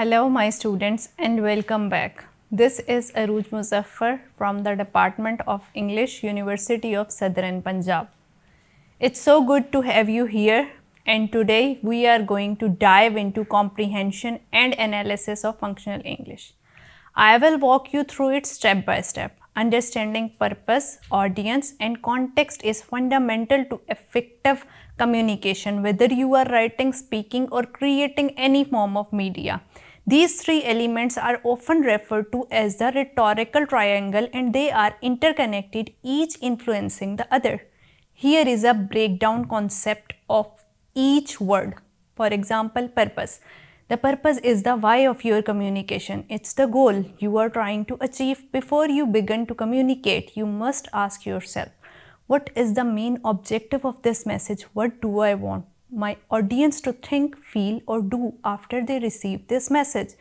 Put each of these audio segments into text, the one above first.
Hello my students and welcome back. This is Aruj Muzaffar from the Department of English, University of Southern Punjab. It's so good to have you here, and today we are going to dive into comprehension and analysis of functional English. I will walk you through it step by step. Understanding purpose, audience and context is fundamental to effective communication, whether you are writing, speaking or creating any form of media. These three elements are often referred to as the rhetorical triangle and they are interconnected, each influencing the other. Here is a breakdown concept of each word. For example, purpose. The purpose is the why of your communication. It's the goal you are trying to achieve. Before you begin to communicate, you must ask yourself, what is the main objective of this message? What do I want my audience to think, feel or do after they receive this message?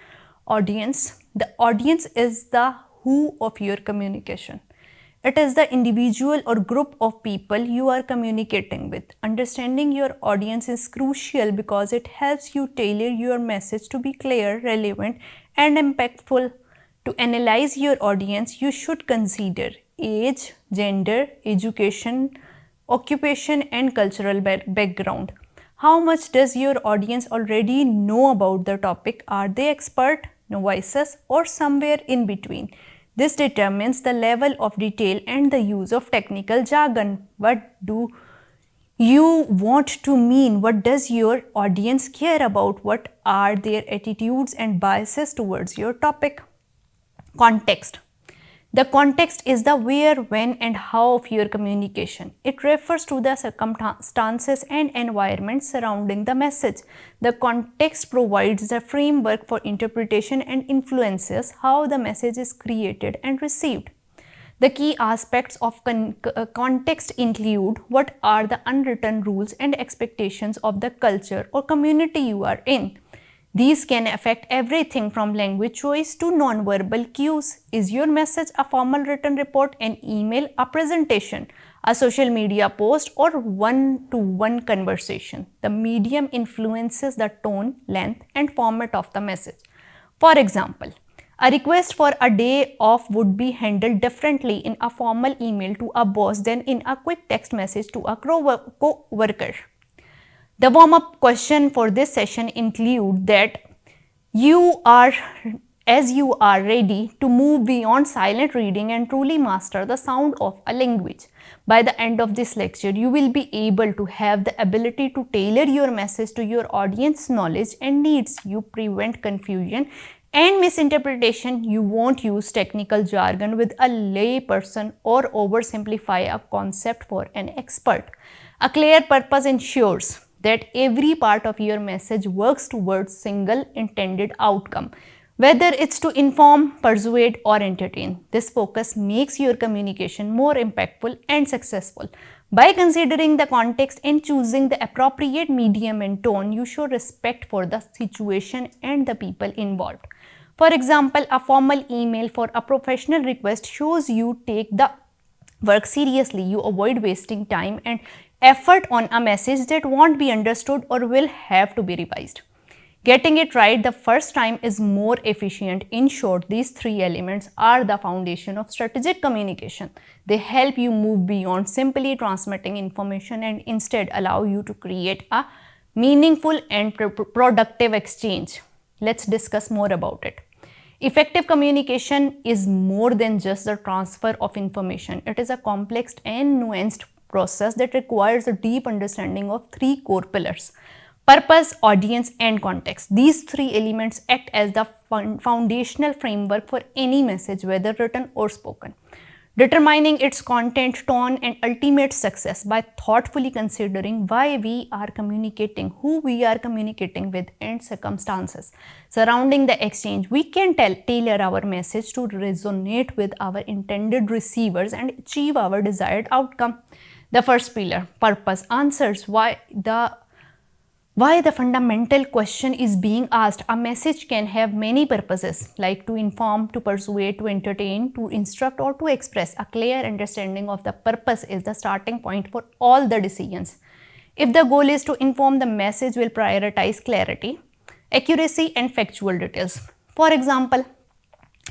Audience. The audience is the who of your communication. It is the individual or group of people you are communicating with. Understanding your audience is crucial because it helps you tailor your message to be clear, relevant, and impactful. To analyze your audience, you should consider age, gender, education, occupation, and cultural background. How much does your audience already know about the topic? Are they expert, novices, or somewhere in between? This determines the level of detail and the use of technical jargon. What do you want to mean? What does your audience care about? What are their attitudes and biases towards your topic? Context. The context is the where, when and how of your communication. It refers to the circumstances and environment surrounding the message. The context provides the framework for interpretation and influences how the message is created and received. The key aspects of context include what are the unwritten rules and expectations of the culture or community you are in. These can affect everything from language choice to non-verbal cues. Is your message a formal written report, an email, a presentation, a social media post, or one-to-one conversation? The medium influences the tone, length, and format of the message. For example, a request for a day off would be handled differently in a formal email to a boss than in a quick text message to a co-worker. The warm-up question for this session include that as you are ready to move beyond silent reading and truly master the sound of a language. By the end of this lecture, you will be able to have the ability to tailor your message to your audience knowledge and needs. You prevent confusion and misinterpretation. You won't use technical jargon with a lay person or oversimplify a concept for an expert. A clear purpose ensures that every part of your message works towards single intended outcome, whether it's to inform, persuade or entertain. This focus makes your communication more impactful and successful. By considering the context and choosing the appropriate medium and tone, you show respect for the situation and the people involved. For example, a formal email for a professional request shows you take the work seriously. You avoid wasting time and effort on a message that won't be understood or will have to be revised. Getting it right the first time is more efficient. In short, these three elements are the foundation of strategic communication. They help you move beyond simply transmitting information and instead allow you to create a meaningful and productive exchange. Let's discuss more about it. Effective communication is more than just the transfer of information. It is a complex and nuanced process that requires a deep understanding of three core pillars: purpose, audience, and context. These three elements act as the foundational framework for any message, whether written or spoken, determining its content, tone, and ultimate success. By thoughtfully considering why we are communicating, who we are communicating with, and circumstances surrounding the exchange, we can tailor our message to resonate with our intended receivers and achieve our desired outcome. The first pillar, purpose, answers why the fundamental question is being asked. A message can have many purposes, like to inform, to persuade, to entertain, to instruct, or to express. A clear understanding of the purpose is the starting point for all the decisions. If the goal is to inform, the message will prioritize clarity, Accuracy and factual details. For example,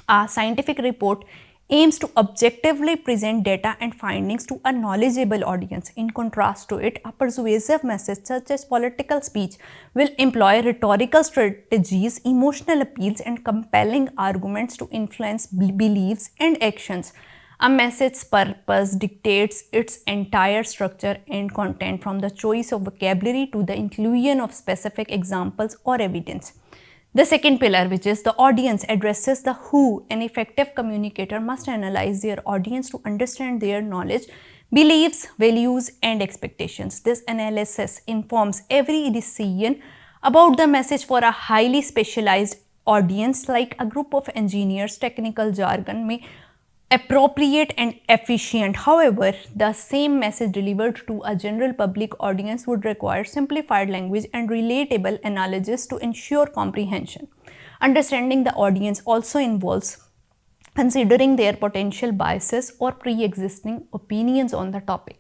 a scientific report aims to objectively present data and findings to a knowledgeable audience. In contrast to it, a persuasive message such as political speech will employ rhetorical strategies, emotional appeals, and compelling arguments to influence beliefs and actions. A message's purpose dictates its entire structure and content, from the choice of vocabulary to the inclusion of specific examples or evidence. The second pillar, which is the audience, addresses the who. An effective communicator must analyze their audience to understand their knowledge, beliefs, values, and expectations. This analysis informs every decision about the message. For a highly specialized audience, like a group of engineers, technical jargon may appropriate and efficient. However, the same message delivered to a general public audience would require simplified language and relatable analogies to ensure comprehension. Understanding the audience also involves considering their potential biases or pre-existing opinions on the topic,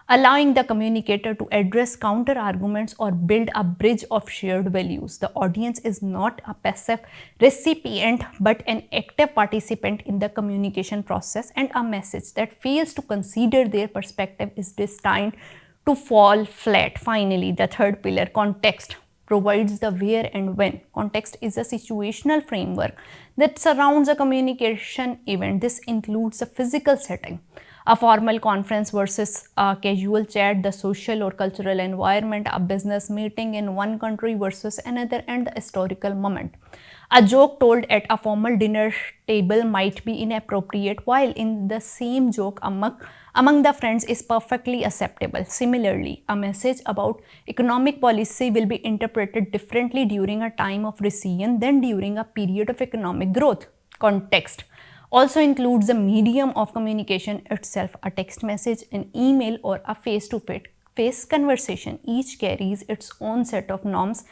allowing the communicator to address counter arguments or build a bridge of shared values. The audience is not a passive recipient but an active participant in the communication process, and a message that fails to consider their perspective is destined to fall flat. Finally, the third pillar, context, provides the where and when. Context is a situational framework that surrounds a communication event. This includes the physical setting, a formal conference versus a casual chat, the social or cultural environment, a business meeting in one country versus another, and the historical moment. A joke told at a formal dinner table might be inappropriate, while in the same joke among the friends is perfectly acceptable. Similarly, a message about economic policy will be interpreted differently during a time of recession than during a period of economic growth. Context also includes the medium of communication itself, a text message, an email, or a face-to-face conversation. Each carries its own set of norms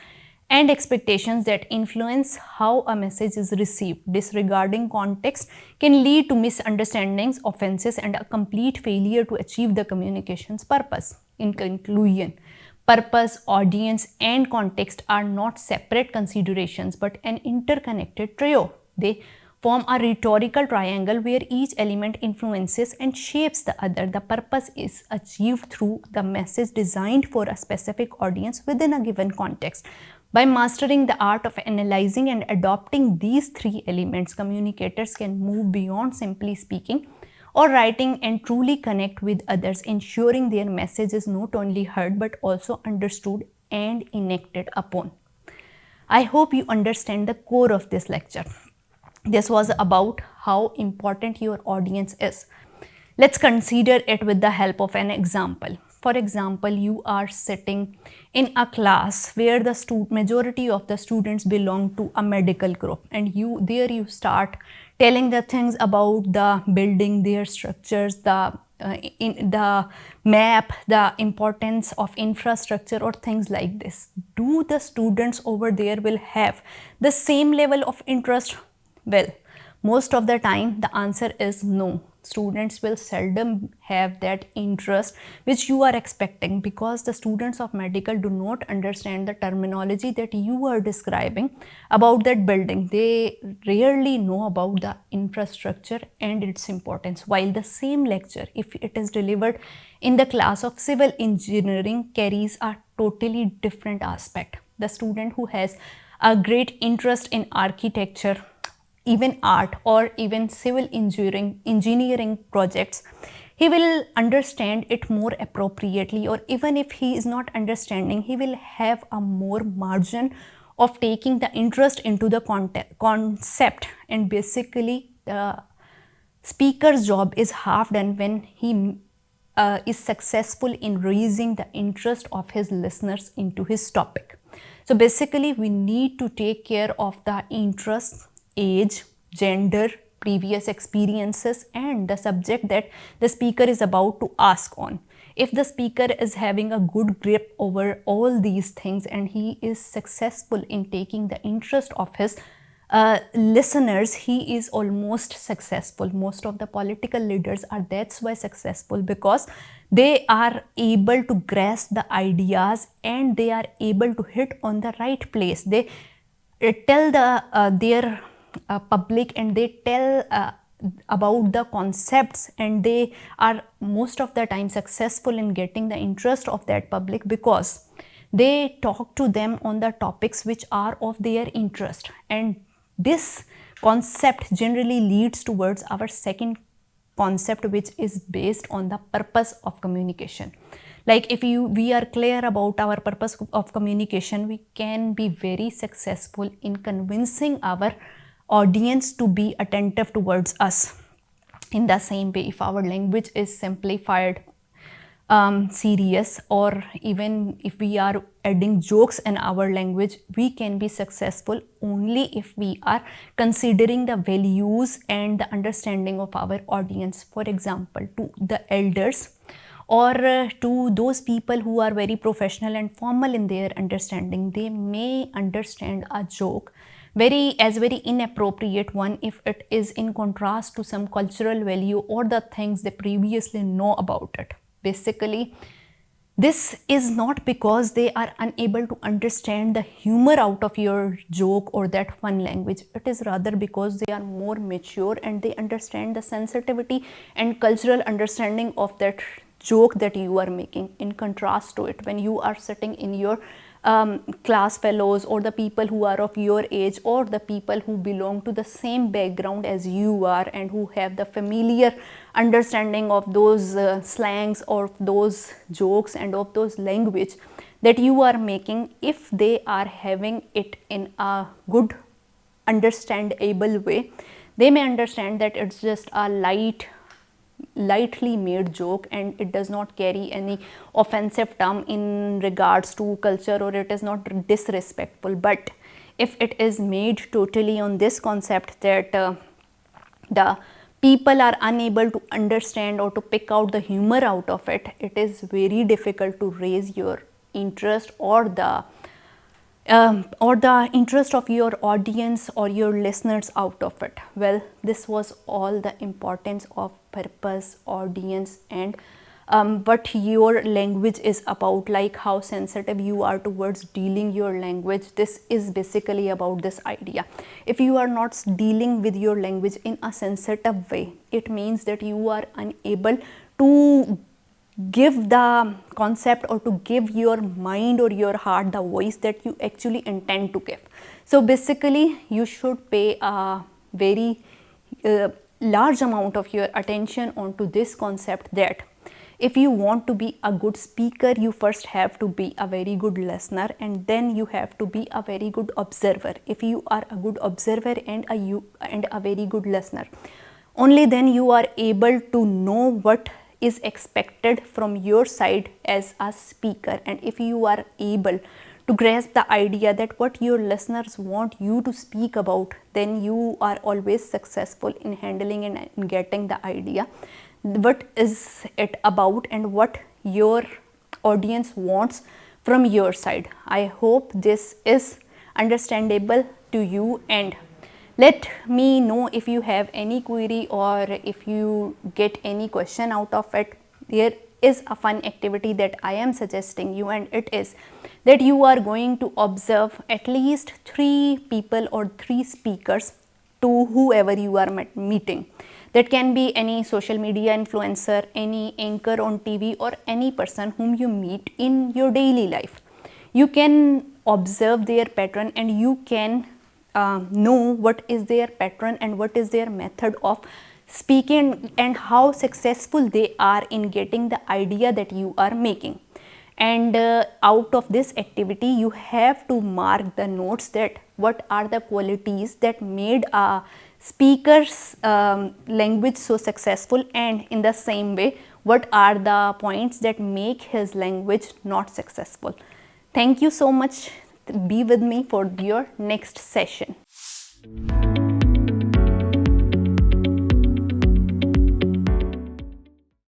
and expectations that influence how a message is received. Disregarding context can lead to misunderstandings, offenses, and a complete failure to achieve the communication's purpose. In conclusion, purpose, audience, and context are not separate considerations but an interconnected trio. They form a rhetorical triangle where each element influences and shapes the other. The purpose is achieved through the message designed for a specific audience within a given context. By mastering the art of analyzing and adopting these three elements, communicators can move beyond simply speaking or writing and truly connect with others, ensuring their message is not only heard but also understood and enacted upon. I hope you understand the core of this lecture. This was about how important your audience is. Let's consider it with the help of an example. For example, you are sitting in a class where the majority of the students belong to a medical group, and you start telling the things about the building, their structures, the map, the importance of infrastructure, or things like this. Do the students over there will have the same level of interest? Well, most of the time the answer is no. Students will seldom have that interest which you are expecting, because the students of medical do not understand the terminology that you are describing about that building. They rarely know about the infrastructure and its importance, while the same lecture, if it is delivered in the class of civil engineering, carries a totally different aspect. The student who has a great interest in architecture, even art, or even civil engineering projects, he will understand it more appropriately, or even if he is not understanding, he will have a more margin of taking the interest into the concept. And basically, the speaker's job is half done when he is successful in raising the interest of his listeners into his topic. So basically, we need to take care of the interests, age, gender, previous experiences, and the subject that the speaker is about to ask on. If the speaker is having a good grip over all these things and he is successful in taking the interest of his listeners, he is almost successful. Most of the political leaders are that's why successful, because they are able to grasp the ideas and they are able to hit on the right place. They tell their public, and they tell about the concepts, and they are most of the time successful in getting the interest of that public because they talk to them on the topics which are of their interest. And this concept generally leads towards our second concept, which is based on the purpose of communication. Like if we are clear about our purpose of communication, we can be very successful in convincing our audience to be attentive towards us. In the same way, if our language is simplified, serious, or even if we are adding jokes in our language, we can be successful only if we are considering the values and the understanding of our audience. For example, to the elders or to those people who are very professional and formal in their understanding, they may understand a joke very inappropriate one if it is in contrast to some cultural value or the things they previously know about it. Basically, this is not because they are unable to understand the humor out of your joke or that fun language. It is rather because they are more mature and they understand the sensitivity and cultural understanding of that joke that you are making. In contrast to it, when you are sitting in your class fellows or the people who are of your age or the people who belong to the same background as you are and who have the familiar understanding of those slangs or those jokes and of those language that you are making, if they are having it in a good understandable way, they may understand that it's just a lightly made joke and it does not carry any offensive term in regards to culture, or it is not disrespectful. But if it is made totally on this concept that the people are unable to understand or to pick out the humor out of it, it is very difficult to raise your interest or the interest of your audience or your listeners out of it. Well, this was all the importance of purpose, audience, and what your language is about, like how sensitive you are towards dealing your language. This is basically about this idea. If you are not dealing with your language in a sensitive way, it means that you are unable to give the concept or to give your mind or your heart the voice that you actually intend to give. So basically, you should pay a very large amount of your attention onto this concept that if you want to be a good speaker, you first have to be a very good listener, and then you have to be a very good observer. If you are a good observer and a very good listener, only then you are able to know what is expected from your side as a speaker. And if you are able to grasp the idea that what your listeners want you to speak about, then you are always successful in handling and getting the idea what is it about and what your audience wants from your side. I hope this is understandable to you, and let me know if you have any query or if you get any question out of it. There is a fun activity that I am suggesting you, and it is that you are going to observe at least 3 people or 3 speakers to whoever you are meeting. That can be any social media influencer, any anchor on TV, or any person whom you meet in your daily life. You can observe their pattern and you can know what is their pattern and what is their method of speaking and how successful they are in getting the idea that you are making. And out of this activity, you have to mark the notes that what are the qualities that made a speaker's language so successful, and in the same way, what are the points that make his language not successful. Thank you so much. Be with me for your next session.